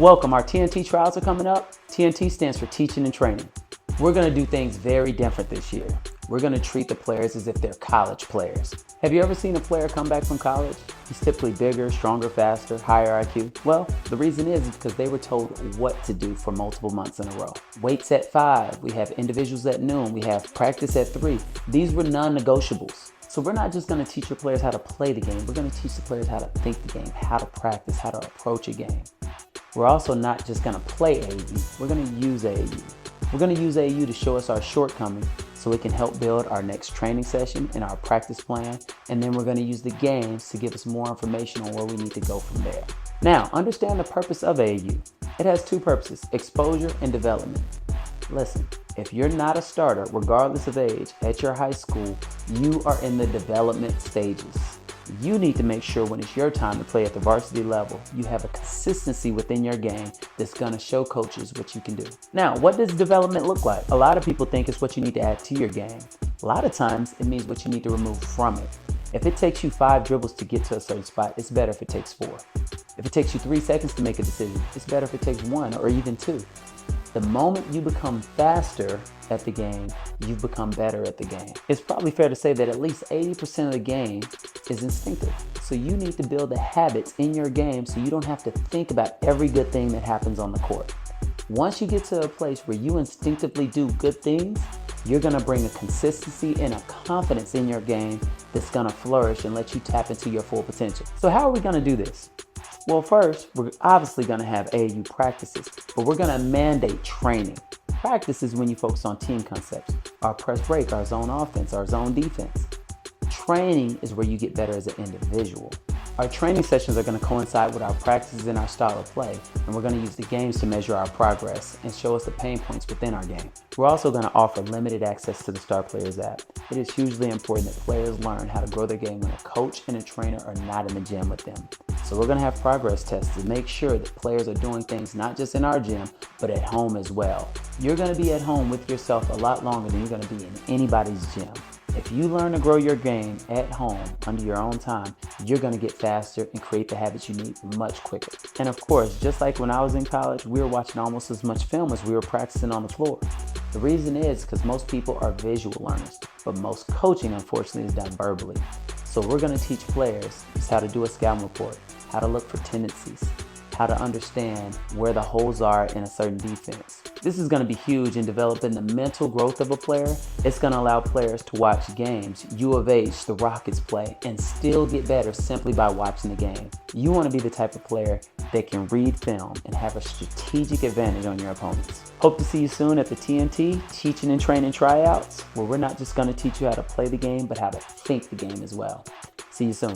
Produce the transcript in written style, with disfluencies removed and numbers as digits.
Welcome, our TNT Trials are coming up. TNT stands for Teaching and Training. We're gonna do things very different this year. We're gonna treat the players as if they're college players. Have you ever seen a player come back from college? He's typically bigger, stronger, faster, higher IQ. Well, the reason is because they were told what to do for multiple months in a row. Weights at 5, we have individuals at noon, we have practice at 3. These were non-negotiables. So we're not just gonna teach your players how to play the game, we're gonna teach the players how to think the game, how to practice, how to approach a game. We're also not just gonna play AAU, we're gonna use AAU. We're gonna use AAU to show us our shortcomings so it can help build our next training session and our practice plan, and then we're gonna use the games to give us more information on where we need to go from there. Now, understand the purpose of AAU. It has 2 purposes, exposure and development. Listen, if you're not a starter, regardless of age, at your high school, you are in the development stages. You need to make sure when it's your time to play at the varsity level, you have a consistency within your game that's gonna show coaches what you can do. Now, what does development look like? A lot of people think it's what you need to add to your game. A lot of times, it means what you need to remove from it. If it takes you 5 dribbles to get to a certain spot, it's better if it takes 4. If it takes you 3 seconds to make a decision, it's better if it takes 1 or even 2. The moment you become faster at the game, you've become better at the game. It's probably fair to say that at least 80% of the game is instinctive. So you need to build the habits in your game so you don't have to think about every good thing that happens on the court. Once you get to a place where you instinctively do good things, you're gonna bring a consistency and a confidence in your game that's gonna flourish and let you tap into your full potential. So how are we gonna do this? Well, first, we're obviously gonna have AAU practices, but we're gonna mandate training. Practice is when you focus on team concepts, our press break, our zone offense, our zone defense. Training is where you get better as an individual. Our training sessions are going to coincide with our practices and our style of play, and we're going to use the games to measure our progress and show us the pain points within our game. We're also going to offer limited access to the Star Players app. It is hugely important that players learn how to grow their game when a coach and a trainer are not in the gym with them. So we're going to have progress tests to make sure that players are doing things not just in our gym, but at home as well. You're going to be at home with yourself a lot longer than you're going to be in anybody's gym. If you learn to grow your game at home under your own time, you're gonna get faster and create the habits you need much quicker. And of course, just like when I was in college, we were watching almost as much film as we were practicing on the floor. The reason is because most people are visual learners, but most coaching, unfortunately, is done verbally. So we're gonna teach players how to do a scouting report, how to look for tendencies, how to understand where the holes are in a certain defense. This is gonna be huge in developing the mental growth of a player. It's gonna allow players to watch games, U of H, the Rockets play, and still get better simply by watching the game. You wanna be the type of player that can read film and have a strategic advantage on your opponents. Hope to see you soon at the TNT Teaching and Training Tryouts, where we're not just gonna teach you how to play the game, but how to think the game as well. See you soon.